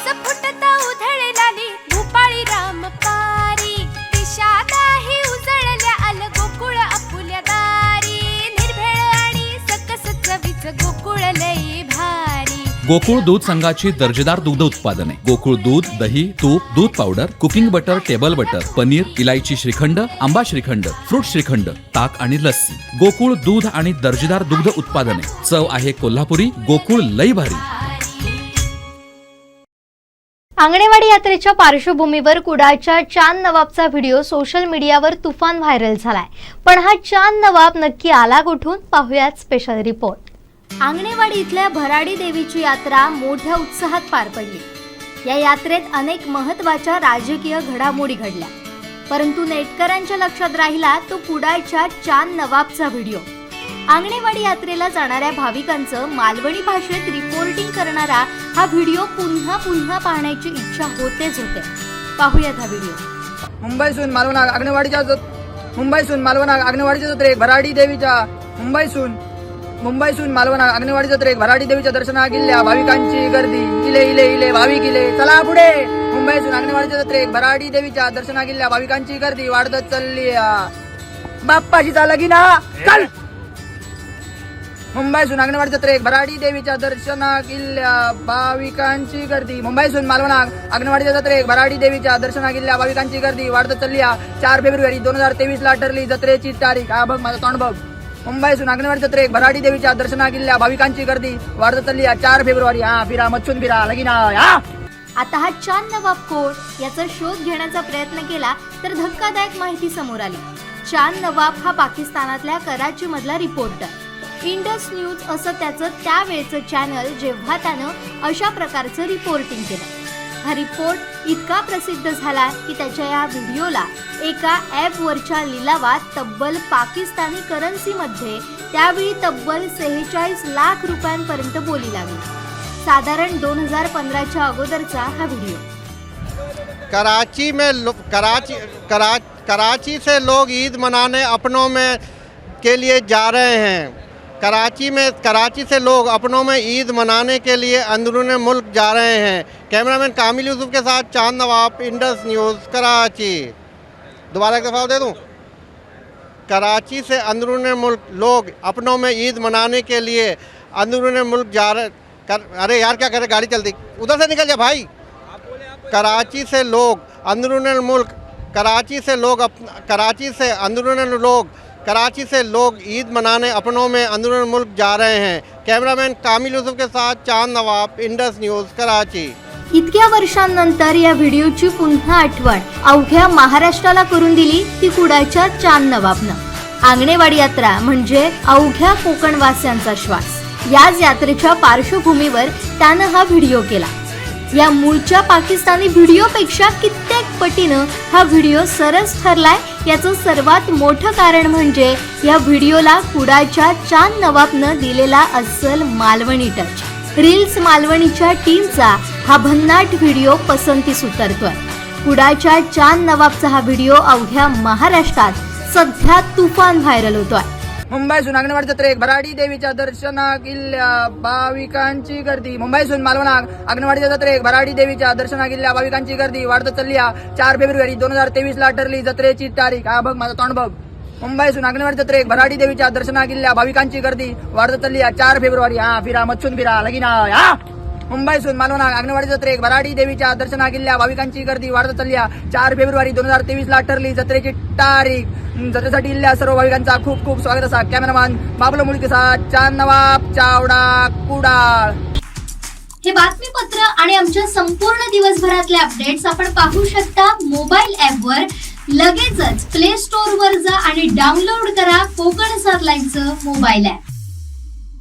पाऊस फुटता उधळलाली भूपाळी रामपारी दिशादाही उजळल्या आल गोकुळ आपुल्या दारी निर्भेळ आणि सकस चवीच गोकुळ लई भारी। गोकुळ दूध संघाची दर्जेदार दुग्ध उत्पादने गोकुळ दूध, दही, तूप, दूध powder, cooking butter, table butter, paneer, इलायची श्रीखंड, आंबा श्रीखंड, फ्रूट श्रीखंड, ताक आणि लस्सी। गोकुळ दूध आणि दर्जेदार दुग्ध उत्पादने, चव आहे कोल्हापुरी, गोकुळ लई भारी। आंगणेवाडी यात्रेच्या पार्श्वभूमीवर कुडाळच्या चांद नवाबचा व्हिडिओ सोशल मीडियावर तुफान व्हायरल झालाय। पण हा चांद नवाब नक्की आला कुठून, पाहूयात स्पेशल रिपोर्ट। आंगणेवाडी इथल्या भराडी देवीची यात्रा मोठ्या उत्साहात पार पडली। या यात्रेत अनेक महत्त्वाच्या राजकीय घडामोडी घडल्या, परंतु नेटकऱ्यांच्या लक्षात राहिला तो कुडाळच्या चांद नवाबचा व्हिडिओ। आंगणेवाडी यात्रेला जाणाऱ्या भाविकांचं मालवणी भाषेत रिपोर्टिंग करणारा हा व्हिडिओ पुन्हा पुन्हा पाहण्याची इच्छा होतेच होते। पाहूयात हा व्हिडिओ। मुंबईसून मालवण आंगणेवाडी जत्रेक भराडी देवीच्या मुंबईसून मालवण आंगणेवाडी जत्रेक भराडी देवीच्या दर्शना गेल्या भाविकांची गर्दी। इले इले इले भाविक इले चला पुढे। मुंबईसून आंगणेवाडीच्या जत्रेक भराडी देवीच्या दर्शना गेल्या भाविकांची गर्दी वाढत चालली। बाप्पाजीचा लगीना चल। मुंबईसून आंगणेवाडी जत्रेक भराडी देवीच्या दर्शना गेल्या भाविकांची गर्दी। मुंबईसून मालवण आंगणेवाडीच्या जत्रेक भराडी देवीच्या दर्शना गेल्या भाविकांची गर्दी वाढत चालली। 4 फेब्रुवारी 2023 ला ठरली जत्रेची तारीख। हा बघ माझा तोंड बघ। मुंबईसून आंगणेवाडी जत्रेक भराडी देवीच्या दर्शना गेल्या भाविकांची गर्दी वाढत चालली। 4 फेब्रुवारी फिरा मच्छून फिरा लगीना। आता हा चांद नवाब कोण याचा शोध घेण्याचा प्रयत्न केला तर धक्कादायक माहिती समोर आली। चांद नवाब हा पाकिस्तानातल्या कराची मधला रिपोर्टर। इंडस न्यूज असं त्याचं त्यावेळचं चॅनल, जेव्हा त्यानं अशा प्रकारचं रिपोर्टिंग केलं। हा रिपोर्ट इतका प्रसिद्ध झाला की त्याच्या या व्हिडिओला एका ॲपवरच्या लिलावात तब्बल पाकिस्तानी करन्सीमध्ये त्यावेळी तब्बल 46 लाख रुपयांपर्यंत बोली लागली। साधारण 2015च्या अगोदरचा हा व्हिडिओ। कराची से लोग ईद मनाने अपनों में के लिए जा रहे हैं। कराची से लोग अपनों में ईद मनाने के लिए अंदरून मुल्क जा रहे हैं। कैमरामैन कामिल यूसुफ के साथ चांद नवाब, इंडस न्यूज़, कराची। दोबारा एक दफ़ा दे दूँ। कराची से अंदरून मुल्क लोग अपनों में ईद मनाने के लिए अंदरून मुल्क जा रहे। अरे यार क्या करे, गाड़ी चलती, उधर से निकल जा भाई। कराची से लोग अंदरून मुल्क, कराची से लोग ईद मनाने अपनों में अंदरून मुल्क जा रहे हैं। कैमरामैन कामिल यूसुफ के साथ चांद नवाब, इंडस न्यूज़, कराची। इतक्या वर्षांनंतर या व्हिडिओची पुन्हा आठवण अवघ्या महाराष्ट्राला करून दिली ती कुडाळच्या चांद नवाबनं। आंगणेवाडी यात्रा म्हणजे अवघ्या कोकणवासियांचा श्वास। याच यात्रेच्या पार्श्वभूमीवर त्यानं हा व्हिडिओ केला। या मूळच्या पाकिस्तानी व्हिडिओपेक्षा कित्येक पटीनं हा व्हिडिओ सरस ठरलाय। याचं सर्वात मोठं कारण म्हणजे या व्हिडिओला कुडाळच्या चांद नवाबनं दिलेला अस्सल मालवणी टच। रील्स मालवणीच्या टीमचा हा भन्नाट व्हिडिओ पसंतीस उतरतोय। कुडाळच्या चांद नवाबचा हा व्हिडिओ अवघ्या महाराष्ट्रात सध्या तुफान व्हायरल होतोय। मुंबईसून आंगणेवाडी जत्रेक भराडी देवीच्या दर्शना गेल्या भाविकांची गर्दी। मुंबईसून मालवण आंगणेवाडीच्या जत्रेक भराडी देवीच्या दर्शना गेल्या भाविकांची गर्दी वाढत चालली। 4 फेब्रुवारी 2023 ला ठरली जत्रेची तारीख। हा बघ माझा तोंड बघ। मुंबईसून आंगणेवाडी जत्रेक भराडी देवीच्या दर्शना गेल्या भाविकांची गर्दी वाढत चालली। 4 फेब्रुवारी फिरा मच्छून फिरा लगीना। मुंबईसून मालवण आंगणेवाडी जत्रेक भराडी देवीच्या दर्शना गेल्या भाविकांची गर्दी वाढत चालली। 4 फेब्रुवारी 2023 ला ठरली जत्रेची तारीख। जत्रेसाठी इल्ल्या सर्व भाविकांचा खूप खूप स्वागत असा। कॅमेरामॅन बाबलो मुळके साथ चांद नवाब, चावडा, कुडाळ। हे बातमीपत्र आणि आमच्या संपूर्ण दिवसभरातले अपडेट्स आपण पाहू शकता मोबाईल ॲपवर। लगेचच प्ले स्टोअर वर जा आणि डाउनलोड करा कोकण 7 लाईव्हचं मोबाईल ॲप।